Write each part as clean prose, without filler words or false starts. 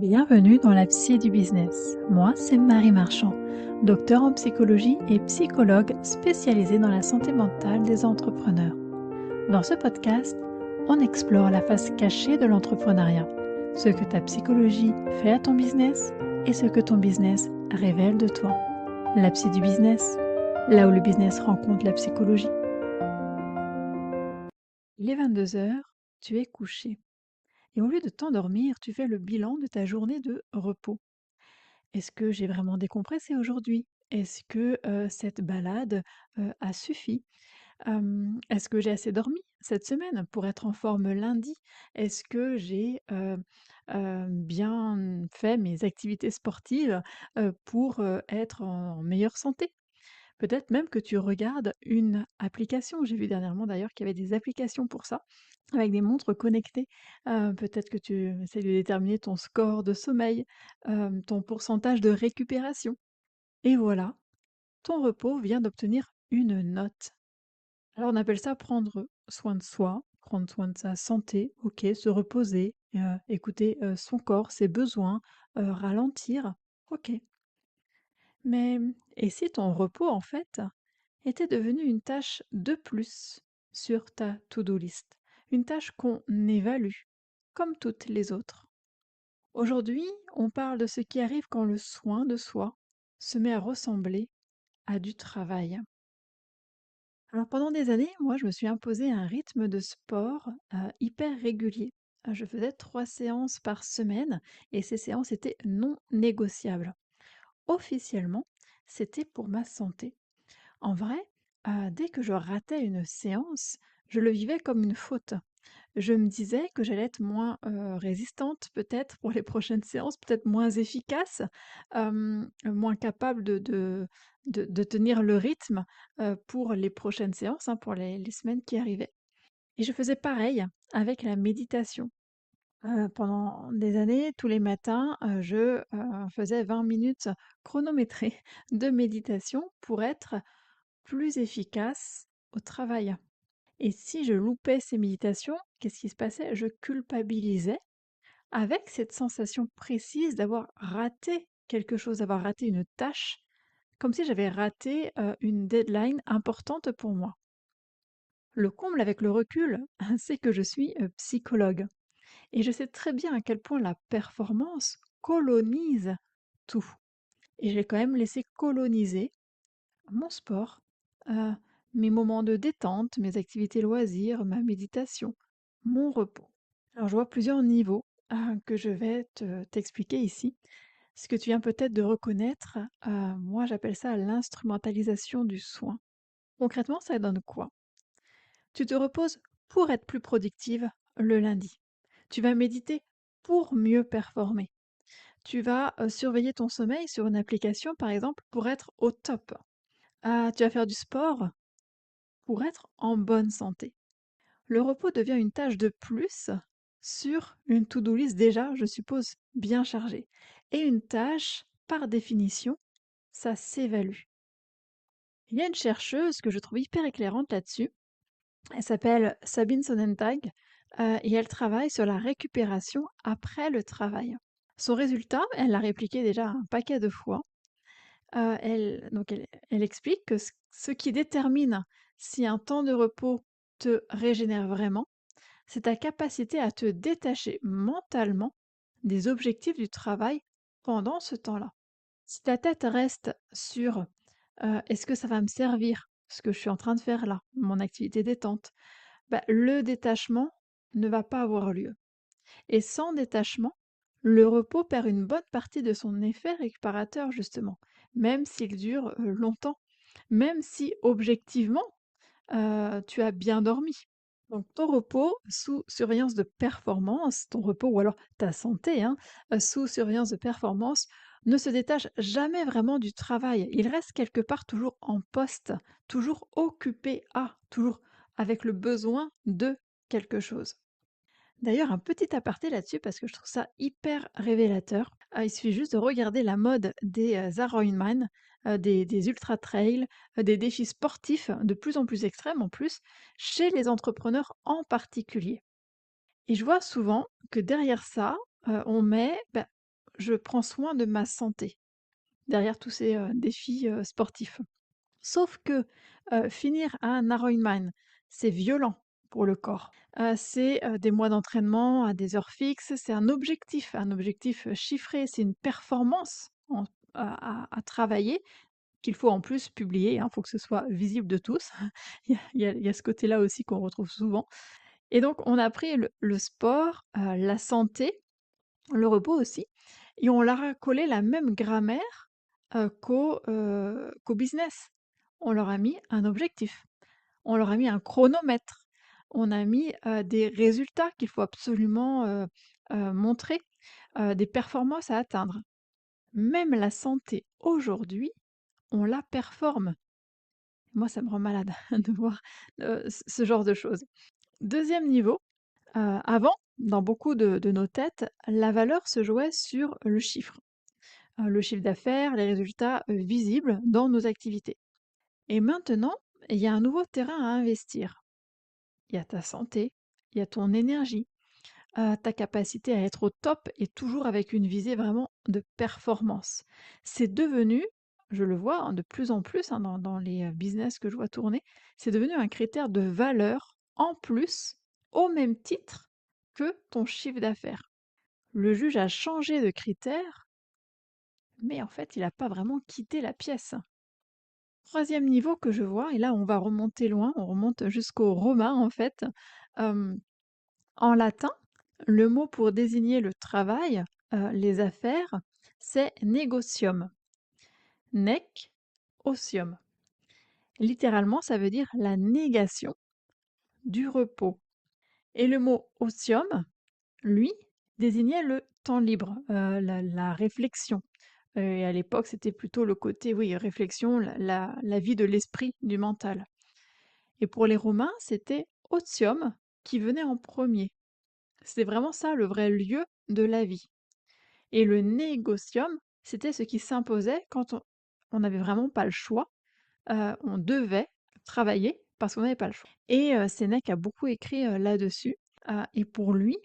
Bienvenue dans la Psy du business. Moi, c'est Marie Marchand, docteur en psychologie et psychologue spécialisée dans la santé mentale des entrepreneurs. Dans ce podcast, on explore la face cachée de l'entrepreneuriat, ce que ta psychologie fait à ton business et ce que ton business révèle de toi. La Psy du business, là où le business rencontre la psychologie. Il est 22 heures, tu es couché. Et au lieu de t'endormir, tu fais le bilan de ta journée de repos. Est-ce que j'ai vraiment décompressé aujourd'hui? Est-ce que, cette balade, a suffi? Est-ce que j'ai assez dormi cette semaine pour être en forme lundi? Est-ce que j'ai, bien fait mes activités sportives, pour, être en meilleure santé? Peut-être même que tu regardes une application. J'ai vu dernièrement d'ailleurs qu'il y avait des applications pour ça, avec des montres connectées. Peut-être que tu essaies de déterminer ton score de sommeil, ton pourcentage de récupération. Et voilà, ton repos vient d'obtenir une note. Alors on appelle ça prendre soin de soi, prendre soin de sa santé, OK, se reposer, écouter, son corps, ses besoins, ralentir, OK. Mais et si ton repos, en fait, était devenu une tâche de plus sur ta to-do list? Une tâche qu'on évalue, comme toutes les autres. Aujourd'hui, on parle de ce qui arrive quand le soin de soi se met à ressembler à du travail. Alors pendant des années, moi, je me suis imposé un rythme de sport hyper régulier. Je faisais 3 séances par semaine et ces séances étaient non négociables. Officiellement, c'était pour ma santé. En vrai, dès que je ratais une séance, je le vivais comme une faute. Je me disais que j'allais être moins, résistante peut-être pour les prochaines séances, peut-être moins efficace, moins capable de tenir le rythme, pour les prochaines séances, hein, pour les semaines qui arrivaient. Et je faisais pareil avec la méditation. Pendant des années, tous les matins, je, faisais 20 minutes chronométrées de méditation pour être plus efficace au travail. Et si je loupais ces méditations, qu'est-ce qui se passait? Je culpabilisais avec cette sensation précise d'avoir raté quelque chose, d'avoir raté une tâche, comme si j'avais raté, une deadline importante pour moi. Le comble avec le recul, c'est que je suis, psychologue et je sais très bien à quel point la performance colonise tout et j'ai quand même laissé coloniser mon sport, heu, mes moments de détente, mes activités loisirs, ma méditation, mon repos. Alors je vois plusieurs niveaux, que je vais t'expliquer ici. Ce que tu viens peut-être de reconnaître, moi j'appelle ça l'instrumentalisation du soin. Concrètement, ça donne quoi? Tu te reposes pour être plus productive le lundi. Tu vas méditer pour mieux performer. Tu vas, surveiller ton sommeil sur une application, par exemple, pour être au top. Tu vas faire du sport pour être en bonne santé. Le repos devient une tâche de plus sur une to-do list déjà, je suppose, bien chargée. Et une tâche, par définition, ça s'évalue. Il y a une chercheuse que je trouve hyper éclairante là-dessus. Elle s'appelle Sabine Sonnentag et elle travaille sur la récupération après le travail. Son résultat, elle l'a répliqué déjà un paquet de fois. Elle explique que ce qui détermine si un temps de repos te régénère vraiment, c'est ta capacité à te détacher mentalement des objectifs du travail pendant ce temps-là. Si ta tête reste sur, «Est-ce que ça va me servir, ce que je suis en train de faire là, mon activité détente?» bah, le détachement ne va pas avoir lieu et sans détachement, le repos perd une bonne partie de son effet réparateur justement, même s'il dure, longtemps, même si objectivement, tu as bien dormi. Donc ton repos sous surveillance de performance, ton repos ou alors ta santé, hein, sous surveillance de performance, ne se détache jamais vraiment du travail. Il reste quelque part toujours en poste, toujours occupé à, toujours avec le besoin de quelque chose. D'ailleurs, un petit aparté là-dessus parce que je trouve ça hyper révélateur. Il suffit juste de regarder la mode des, Ironman, des ultra trails, des défis sportifs de plus en plus extrêmes en plus, chez les entrepreneurs en particulier. Et je vois souvent que derrière ça, on met, bah, je prends soin de ma santé derrière tous ces, défis, sportifs. Sauf que, finir un Ironman, c'est violent pour le corps. C'est, des mois d'entraînement à des heures fixes, c'est un objectif, chiffré, c'est une performance à travailler qu'il faut en plus publier, hein, faut que ce soit visible de tous. Il y a ce côté-là aussi qu'on retrouve souvent et donc on a pris le sport, la santé, le repos aussi et on leur a collé la même grammaire, qu'au business. On leur a mis un objectif, on leur a mis un chronomètre, on a mis, des résultats qu'il faut absolument, montrer, des performances à atteindre. Même la santé aujourd'hui, on la performe. Moi, ça me rend malade de voir, ce genre de choses. Deuxième niveau, avant, dans beaucoup de nos têtes, la valeur se jouait sur le chiffre d'affaires, les résultats, visibles dans nos activités. Et maintenant, il y a un nouveau terrain à investir. Il y a ta santé, il y a ton énergie, ta capacité à être au top et toujours avec une visée vraiment de performance. C'est devenu, je le vois, hein, de plus en plus, hein, dans les, business que je vois tourner, c'est devenu un critère de valeur en plus, au même titre que ton chiffre d'affaires. Le juge a changé de critère, mais en fait, il n'a pas vraiment quitté la pièce. Troisième niveau que je vois, et là on va remonter loin, on remonte jusqu'aux Romains en fait. Hem, En latin, le mot pour désigner le travail, les affaires, c'est negotium. Nec osium. Littéralement, ça veut dire la négation du repos. Et le mot osium, lui, désignait le temps libre, la réflexion. Et à l'époque, c'était plutôt le côté, oui, réflexion, la vie de l'esprit, du mental. Et pour les Romains, c'était otium qui venait en premier. C'était vraiment ça le vrai lieu de la vie. Et le négocium, c'était ce qui s'imposait quand on n'avait vraiment pas le choix. On devait travailler parce qu'on n'avait pas le choix. Et Sénèque a beaucoup écrit là-dessus. Et pour lui,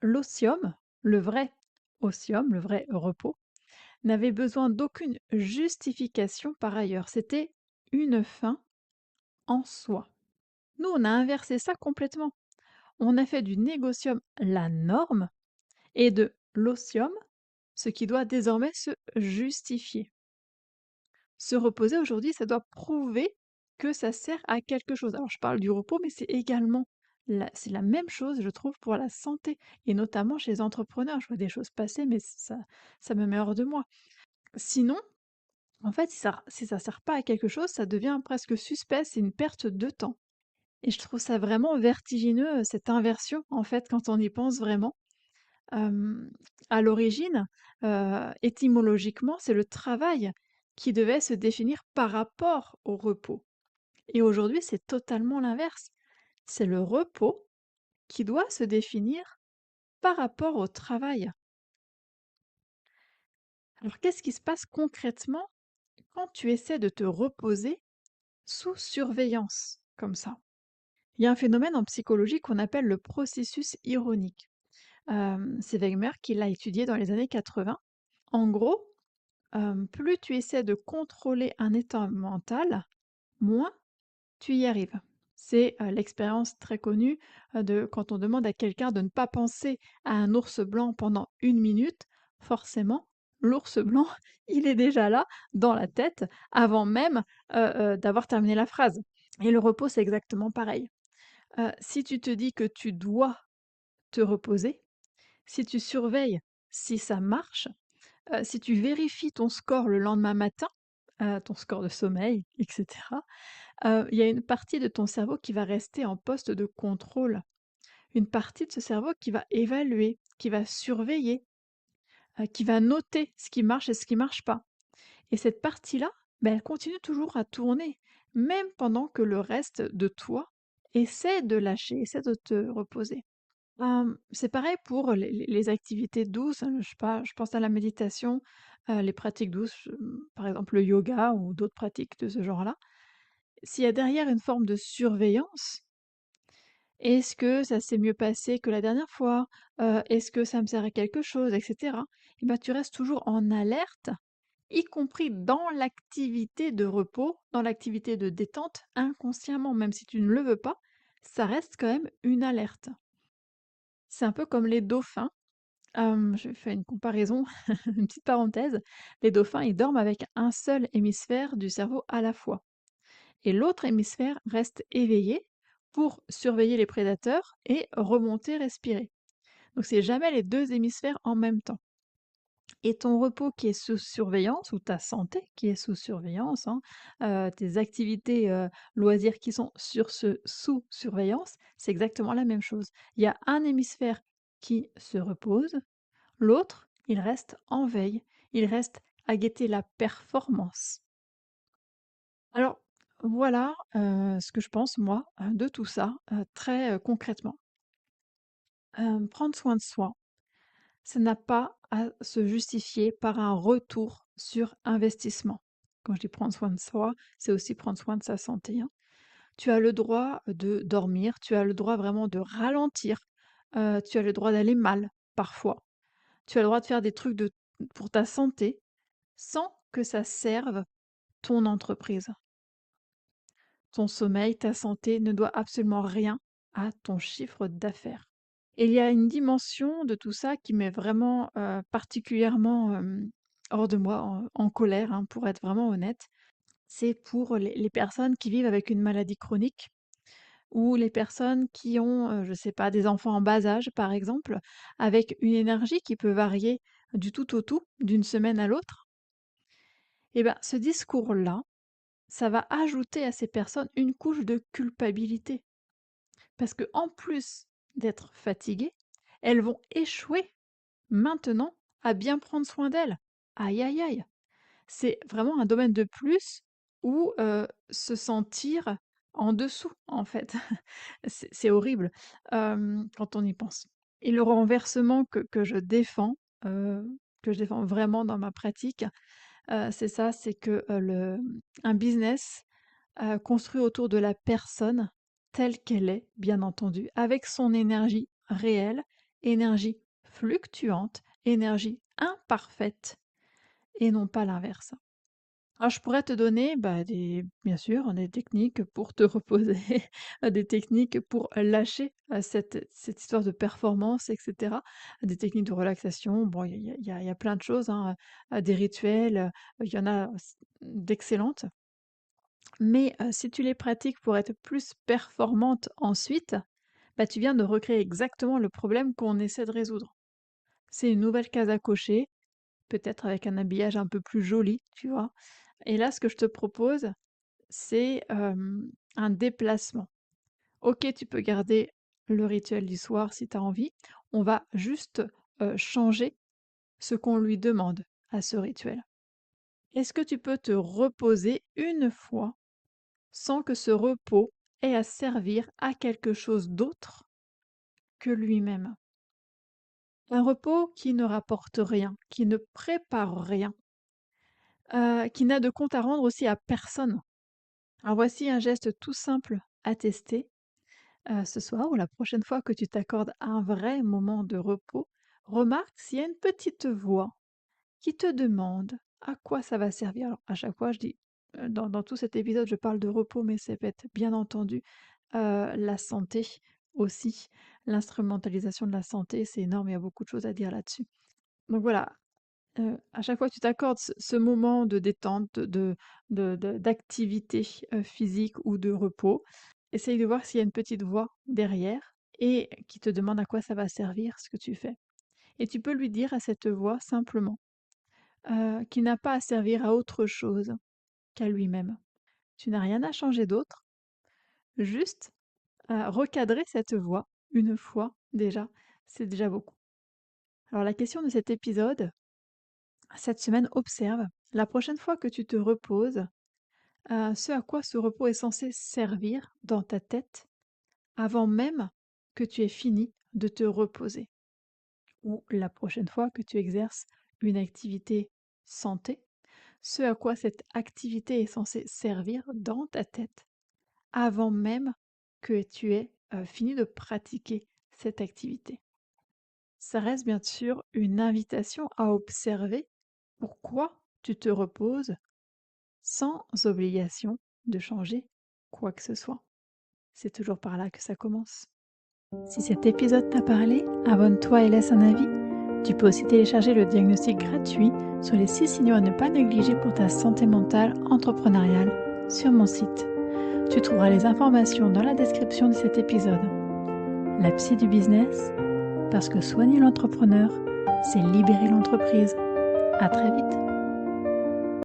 l'osium, le vrai osium, le vrai repos, n'avait besoin d'aucune justification par ailleurs. C'était une fin en soi. Nous, on a inversé ça complètement. On a fait du négocium la norme et de l'osium ce qui doit désormais se justifier. Se reposer aujourd'hui, ça doit prouver que ça sert à quelque chose. Alors je parle du repos, mais c'est également c'est la même chose, je trouve, pour la santé et notamment chez les entrepreneurs. Je vois des choses passer, mais ça me met hors de moi. Sinon, en fait, si ça sert pas à quelque chose, ça devient presque suspect, c'est une perte de temps. Et je trouve ça vraiment vertigineux, cette inversion, en fait, quand on y pense vraiment. Hem, à l'origine, étymologiquement, c'est le travail qui devait se définir par rapport au repos et aujourd'hui, c'est totalement l'inverse. C'est le repos qui doit se définir par rapport au travail. Alors qu'est-ce qui se passe concrètement quand tu essaies de te reposer sous surveillance, comme ça? Il y a un phénomène en psychologie qu'on appelle le processus ironique. C'est Wegener qui l'a étudié dans les années 80. En gros, plus tu essaies de contrôler un état mental, moins tu y arrives. C'est, l'expérience très connue, de quand on demande à quelqu'un de ne pas penser à un ours blanc pendant 1 minute, forcément, l'ours blanc, il est déjà là, dans la tête, avant même, d'avoir terminé la phrase et le repos, c'est exactement pareil. Si tu te dis que tu dois te reposer, si tu surveilles si ça marche, si tu vérifies ton score le lendemain matin, ton score de sommeil et cetera, il y a une partie de ton cerveau qui va rester en poste de contrôle. Une partie de ce cerveau qui va évaluer, qui va surveiller, qui va noter ce qui marche et ce qui marche pas. Et cette partie-là, elle continue toujours à tourner, même pendant que le reste de toi essaie de lâcher, essaie de te reposer. C'est pareil pour les activités douces, je sais pas, je pense à la méditation, les pratiques douces, par exemple le yoga ou d'autres pratiques de ce genre-là. S'il y a derrière une forme de surveillance Est-ce que ça s'est mieux passé que la dernière fois? Est-ce que ça me sert à quelque chose? Et cetera. Et ben, tu restes toujours en alerte, y compris dans l'activité de repos, dans l'activité de détente, inconsciemment, même si tu ne le veux pas, ça reste quand même une alerte. C'est un peu comme les dauphins. Je fais une comparaison, une petite parenthèse. Les dauphins, ils dorment avec un seul hémisphère du cerveau à la fois et l'autre hémisphère reste éveillé pour surveiller les prédateurs et remonter respirer. Donc c'est jamais les 2 hémisphères en même temps et ton repos qui est sous surveillance ou ta santé qui est sous surveillance, hein, tes activités, loisirs qui sont sous surveillance, c'est exactement la même chose. Il y a un hémisphère qui se repose, l'autre, il reste en veille, il reste à guetter la performance. Alors voilà, ce que je pense moi, de tout ça, très, concrètement. Prendre soin de soi, ça n'a pas à se justifier par un retour sur investissement. Quand je dis prendre soin de soi, c'est aussi prendre soin de sa santé, hein. Tu as le droit de dormir, tu as le droit vraiment de ralentir, tu as le droit d'aller mal, parfois. Tu as le droit de faire des trucs pour ta santé, sans que ça serve ton entreprise. Ton sommeil, ta santé ne doit absolument rien à ton chiffre d'affaires. Et il y a une dimension de tout ça qui m'est vraiment, particulièrement, hors de moi, en colère, hein, pour être vraiment honnête. C'est pour les personnes qui vivent avec une maladie chronique ou les personnes qui ont, je sais pas, des enfants en bas âge, par exemple, avec une énergie qui peut varier du tout au tout, d'une semaine à l'autre. Et ben, ce discours-là, ça va ajouter à ces personnes une couche de culpabilité. Parce que en plus d'être fatiguées, elles vont échouer maintenant à bien prendre soin d'elles. Aïe, aïe, aïe! C'est vraiment un domaine de plus où, se sentir en dessous, en fait. C'est horrible, quand on y pense. Et le renversement que je défends vraiment dans ma pratique, c'est ça, c'est que, un business construit autour de la personne telle qu'elle est, bien entendu, avec son énergie réelle, énergie fluctuante, énergie imparfaite et non pas l'inverse. Alors je pourrais te donner, bah, bien sûr, des techniques pour te reposer, des techniques pour lâcher, cette histoire de performance et cetera, des techniques de relaxation. Bon, il y a plein de choses, hein, des rituels, il y en a d'excellentes. Mais si tu les pratiques pour être plus performante ensuite, bah, tu viens de recréer exactement le problème qu'on essaie de résoudre. C'est une nouvelle case à cocher, peut-être avec un habillage un peu plus joli, tu vois? Et là, ce que je te propose, c'est, un déplacement. OK, tu peux garder le rituel du soir si tu as envie. On va juste, changer ce qu'on lui demande à ce rituel. Est-ce que tu peux te reposer une fois sans que ce repos ait à servir à quelque chose d'autre que lui-même. Un repos qui ne rapporte rien, qui ne prépare rien, qui n'a de compte à rendre aussi à personne. Alors voici un geste tout simple à tester, ce soir ou la prochaine fois que tu t'accordes un vrai moment de repos. Remarque s'il y a une petite voix qui te demande à quoi ça va servir. Alors à chaque fois je dis, dans tout cet épisode je parle de repos, mais ça peut être bien entendu, la santé aussi. L'instrumentalisation de la santé, c'est énorme, il y a beaucoup de choses à dire là-dessus. Donc voilà, à chaque fois que tu t'accordes ce moment de détente, d'activité, physique ou de repos, essaye de voir s'il y a une petite voix derrière et qui te demande à quoi ça va servir ce que tu fais. Et tu peux lui dire à cette voix simplement qui n'a pas à servir à autre chose qu'à lui-même. Tu n'as rien à changer d'autre, juste à recadrer cette voix une fois déjà, c'est déjà beaucoup. Alors la question de cet épisode, cette semaine, observe la prochaine fois que tu te reposes, ce à quoi ce repos est censé servir dans ta tête avant même que tu aies fini de te reposer. Ou la prochaine fois que tu exerces une activité santé, ce à quoi cette activité est censée servir dans ta tête avant même que tu aies fini de pratiquer cette activité. Ça reste bien sûr une invitation à observer pourquoi tu te reposes sans obligation de changer quoi que ce soit. C'est toujours par là que ça commence. Si cet épisode t'a parlé, abonne-toi et laisse un avis. Tu peux aussi télécharger le diagnostic gratuit sur les 6 signaux à ne pas négliger pour ta santé mentale entrepreneuriale sur mon site. Tu trouveras les informations dans la description de cet épisode. La psy du business, parce que soigner l'entrepreneur, c'est libérer l'entreprise. À très vite.